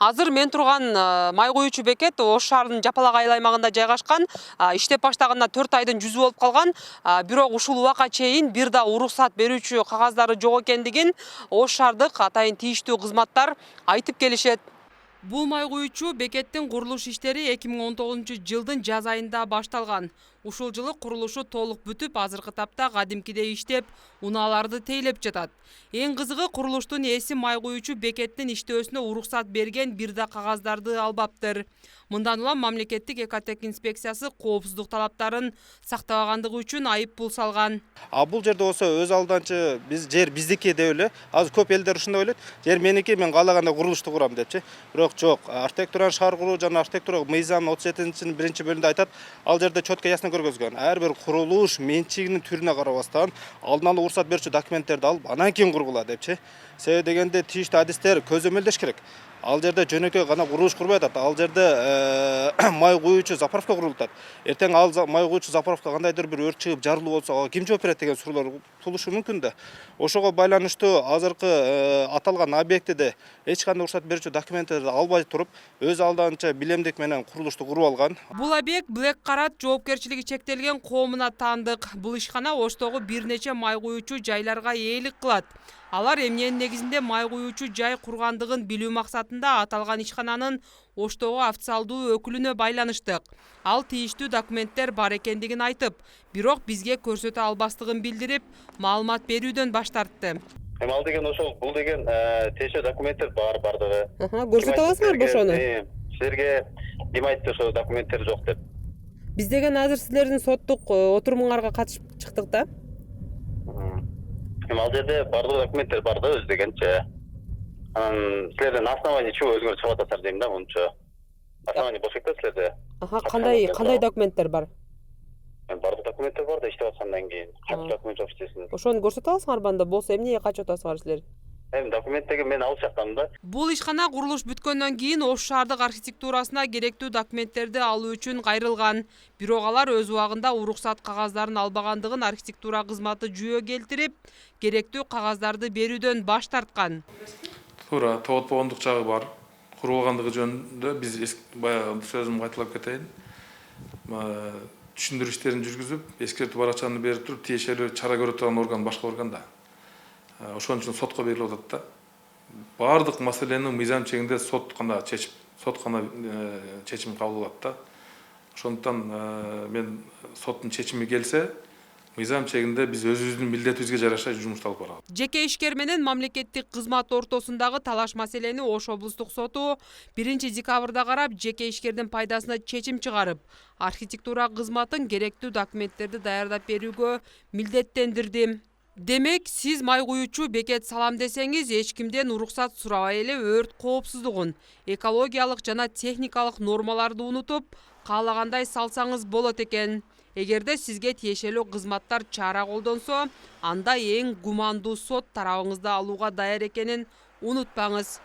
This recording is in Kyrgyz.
Азыр мен турган май куючу бекет Ош шаарынын Жапалак айыл аймагында жайгашкан. Иштеп баштаганына 4 айдын жүзү болуп калган. Бирок ушул убакка чейин бир да уруксат берүүчү кагаздары жок экендигин Ош шаардык атайын тийиштүү кызматтар айтып келишет. Бул май куючу бекеттин курулуш иштери 2019-жылдын жаз айында башталган. Ушул жылы курулушу толук бүтүп, азыркы тапта кадимкидей иштеп, унааларды тейлеп жатат. Эң кызыгы курулуштун ээси май куючу бекеттин иштөөсүнө уруксат берген бир да кагаздарды албаптыр. Мындан улам мамлекеттик экотек инспекциясы коопсуздук талаптарын сактабагандыгы үчүн айып пул салган. Бул жерде болсо өз алдынча жер биздики деп эле. Азыр көп элдер ушундай ойлойт. Жер меники, мен каалаганда курулушту курам депчи. Бирок жок. Архитектураны шаар куруу жана архитектура мыйзам 37-нин 1-бөлүмүндө айтат. Ал жерде четко ясно көргөзгөн. Ар бир курулуш менчигинин түрүнө карабастан алдын ала уруксат берүүчү документтерди алып, анан кийин кургула депчи. Себеби дегенде тийиштүү адистер көзөмөлдөш керек. Ал жерде жөнөкөй гана курулуш курбай атат. Ал жерде май куючу заправка курултат. Эртең ал май куючу заправка кандайдыр бир өрт чыгып жарылуу болсо, ким жооп берет деген суроолор туулушу мүмкүн да. Ошого байланыштуу азыркы аталган объектиде эч кандай уруксат берүүчү документтерди албай туруп, өз алдынча билемдик менен курулушту куруп алган. Бул объект Black Karat жоопкерчилиги чектелген коомуна таандык. Бул ишкана Оштогу бир нече май куючу жайларга ээлик кылат. Алар эмненин негизинде май куючу жай кургандыгын билүү максатында аталган ишкананын Оштогу официалдуу өкүлүнө байланыштык. Ал тийиштүү документтер бар экендигин айтып, бирок бизге көрсөтө албастыгын билдирип, маалымат берүүдөн баш тартты. Ал деген ошол, бул деген тиештүү документтер бардыгы. Көрсөтө аласыңарбы ошону? Силерге ким айтты ошол документтер жок деп? Биз деген азыр силердин соттук отурумуңарга катышып чыктык да. Ал жерде бардык документтер бар да өз дегенче. Анан силердин основание чего өзүңөр чыгып атасыздар дейм да, мунча. Основание болсо да силерде. Кандай документтер бар? Бардык документтер бар да иштеп аткандан кийин. Качып документ жок иштесин. Ошону көрсөтө аласыңарбы анда? Болсо эмнеге качып атасыңар силер? Документтеги мен алып чыккам да. Бул ишкана курулуш бүткөндөн кийин Ош шаардык архитектурасына керектүү документтерди алуу үчүн кайрылган. Бирок алар өз убагында уруксат кагаздарын албагандыгын архитектура кызматы жүйө келтирип, керектүү кагаздарды берүүдөн баш тарткан. Туура, тоотпогондук жагы бар. Курулгандыгы жөнүндө биз баягы сөзүмдү кайталап кетейин. Түшүндүрүү иштерин жүргүзүп, эскертүү баракчаны берип туруп, тиешелүү чара көрө турган орган башка орган да. Ошон үчүн сотко берилип атат да. Бардык маселени мыйзам чегинде сот гана чечим кабыл кылат да. Ошондуктан мен соттун чечими келсе, мыйзам чегинде биз өзүбүздүн милдетибизге жараша жумушту алып барабыз. Жеке ишкер менен мамлекеттик кызмат ортосундагы талаш маселени Ош облустук соту 1-декабрда карап, жеке ишкердин пайдасына чечим чыгарып, архитектура кызматын керектүү документтерди даярдап берүүгө милдеттендирди. Демек, сиз май куючу бекет салам десеңиз, эч кимден уруксат сурабай эле өрт коопсуздугун, экологиялык жана техникалык нормаларды унутуп, каалагандай салсаңыз болот экен. Эгерде сизге тиешелүү кызматтар чара колдонсо, анда эң гумандуу сот тарабыңызда алууга даяр экенин унутпаңыз.